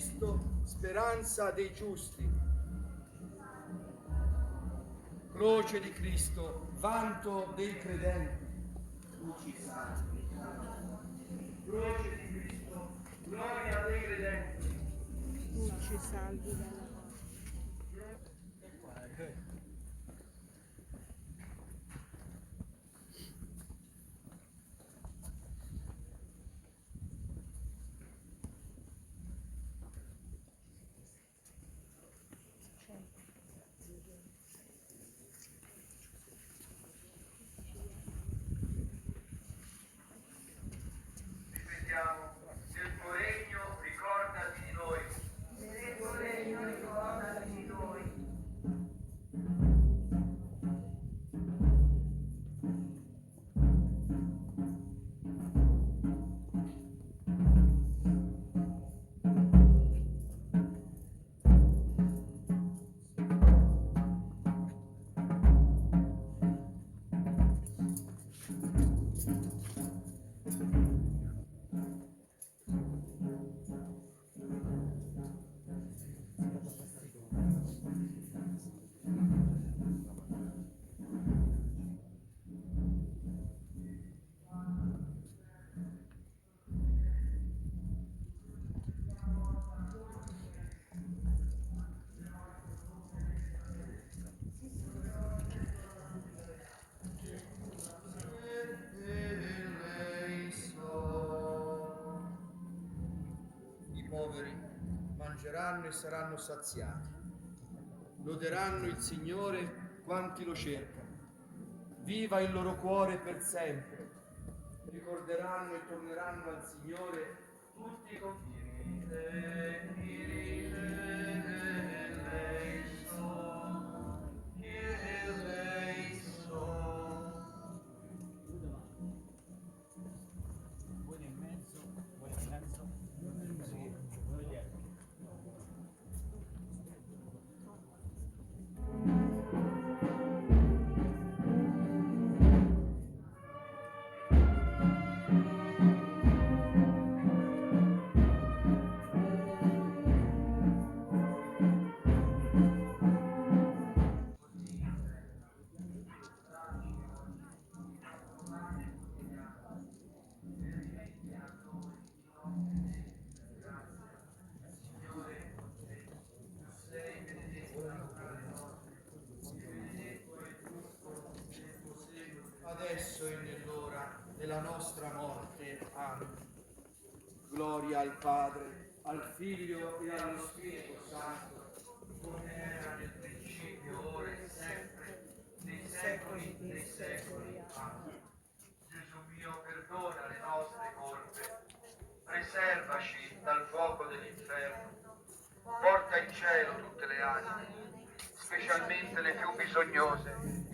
Cristo, speranza dei giusti. Croce di Cristo, vanto dei credenti. Luci santi. Croce di Cristo, gloria dei credenti. Luci salvi dalla Ripetiamo, nel tuo regno ricordati di noi. Nel tuo regno ricordati di noi. I poveri mangeranno e saranno saziati. Loderanno il Signore quanti lo cercano. Viva il loro cuore per sempre. Ricorderanno e torneranno al Signore tutti i confini. Adesso e nell'ora della nostra morte. Amen. Gloria al Padre, al Figlio e allo Spirito Santo, come era nel principio, ora e sempre, nei secoli dei secoli. Amen. Gesù mio, perdona le nostre colpe, preservaci dal fuoco dell'inferno, porta in cielo tutte le anime, specialmente le più bisognose.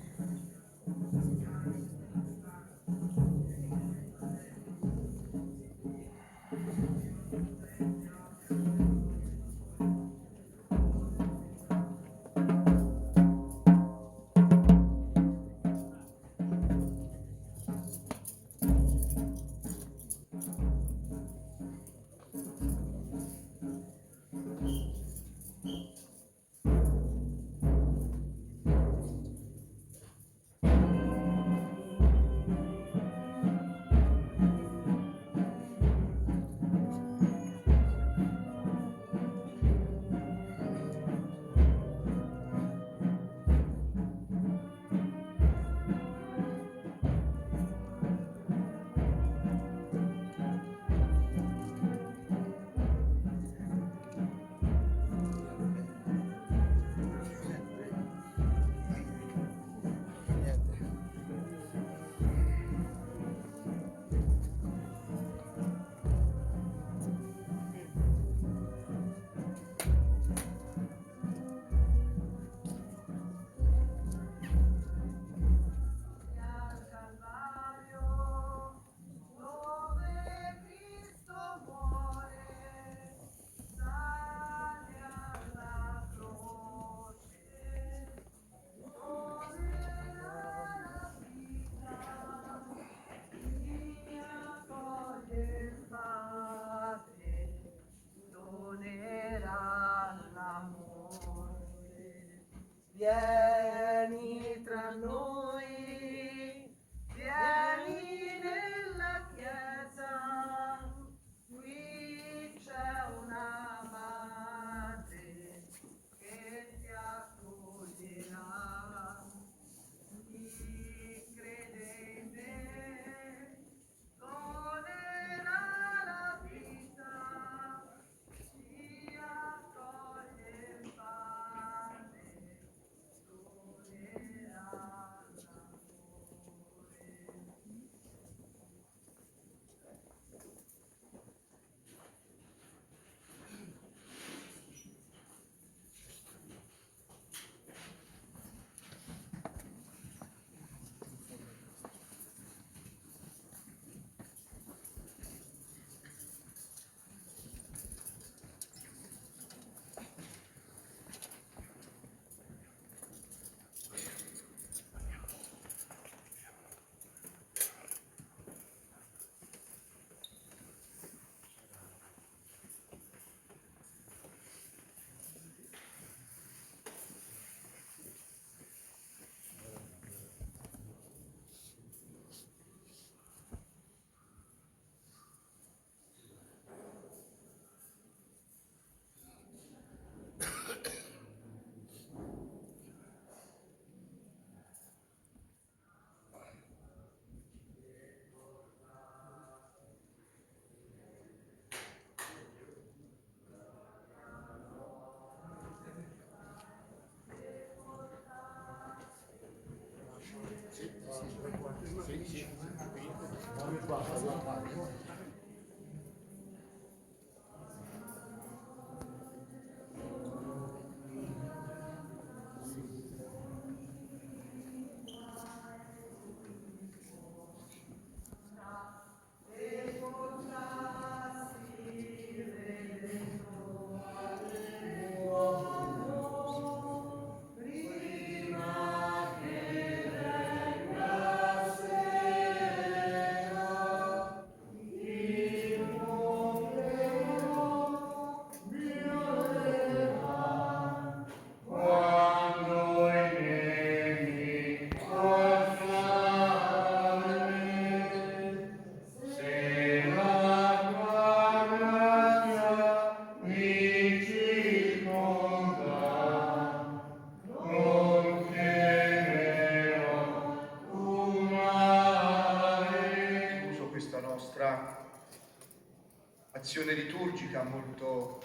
Azione liturgica molto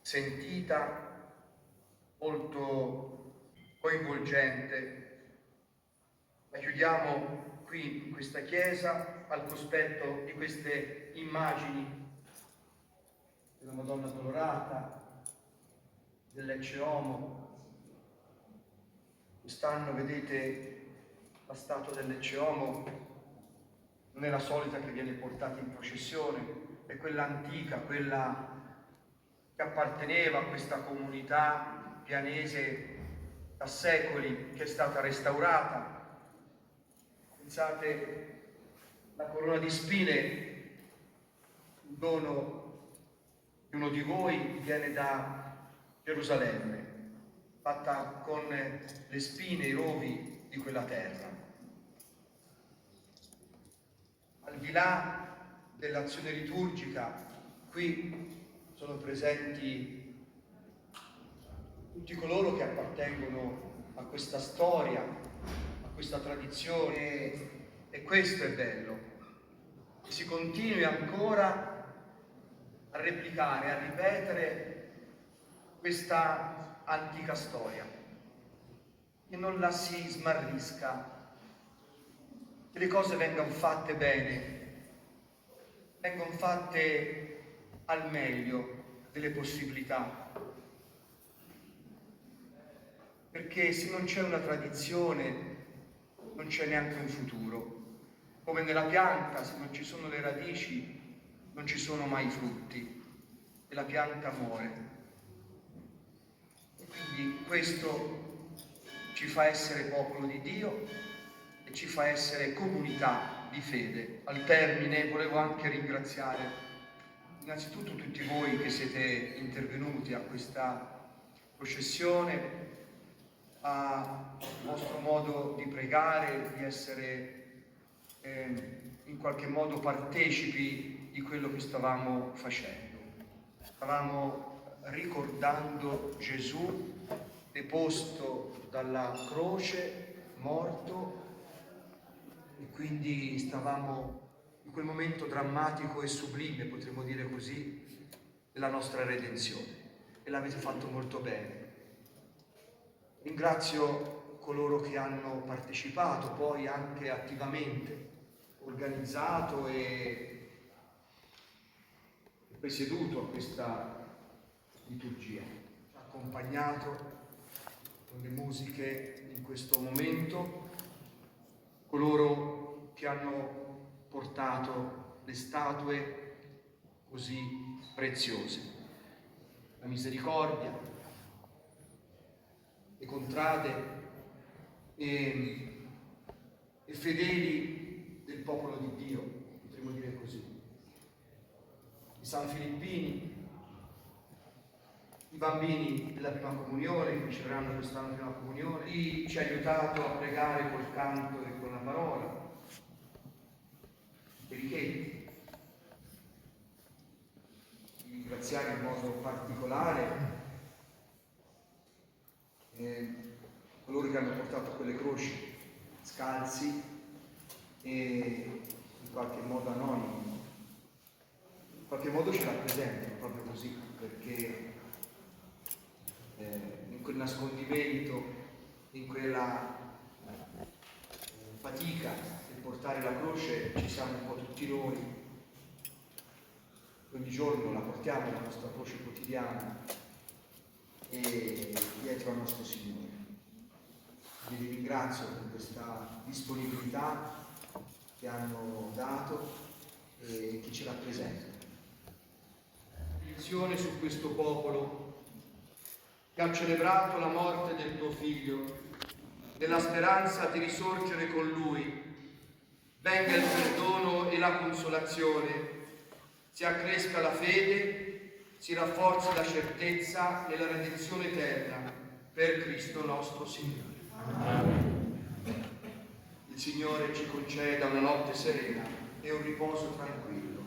sentita, molto coinvolgente. La chiudiamo qui in questa chiesa al cospetto di queste immagini della Madonna Dolorata, dell'Ecce Homo. Quest'anno vedete la statua dell'Ecce Homo non è la solita che viene portata in processione, è quella antica, quella che apparteneva a questa comunità pianese da secoli, che è stata restaurata. Pensate, la corona di spine, il dono di uno di voi, viene da Gerusalemme, fatta con le spine, i rovi di quella terra. Al di là dell'azione liturgica, qui sono presenti tutti coloro che appartengono a questa storia, a questa tradizione, e questo è bello, che si continui ancora a replicare, a ripetere questa antica storia, che non la si smarrisca, che le cose vengano fatte bene, vengono fatte al meglio delle possibilità. Perché se non c'è una tradizione, non c'è neanche un futuro. Come nella pianta, se non ci sono le radici, non ci sono mai i frutti e la pianta muore. E quindi questo ci fa essere popolo di Dio e ci fa essere comunità di fede. Al termine volevo anche ringraziare innanzitutto tutti voi che siete intervenuti a questa processione, al vostro modo di pregare, di essere in qualche modo partecipi di quello che stavamo facendo. Stavamo ricordando Gesù deposto dalla croce, morto, e quindi stavamo in quel momento drammatico e sublime, potremmo dire così, della nostra redenzione, e l'avete fatto molto bene. Ringrazio coloro che hanno partecipato, poi anche attivamente, organizzato e presieduto a questa liturgia, ci ha accompagnato con le musiche in questo momento, coloro che hanno portato le statue così preziose, la misericordia, le contrade e fedeli del popolo di Dio, potremmo dire così, i San Filippini, i bambini della prima comunione che riceveranno quest'anno la prima comunione, chi ci ha aiutato a pregare col canto e con la parola, i Richetti, di ringraziare in modo particolare coloro che hanno portato quelle croci scalzi e in qualche modo anonimi, in qualche modo ci rappresentano proprio così, perché in quel nascondimento, in quella fatica del portare la croce ci siamo un po' tutti noi. Ogni giorno la portiamo, la nostra croce quotidiana, e dietro al nostro Signore. Vi ringrazio per questa disponibilità che hanno dato e che ci rappresenta. Attenzione su questo popolo che ha celebrato la morte del tuo Figlio, nella speranza di risorgere con Lui. Venga il perdono e la consolazione, si accresca la fede, si rafforzi la certezza e la redenzione eterna per Cristo nostro Signore. Il Signore ci conceda una notte serena e un riposo tranquillo.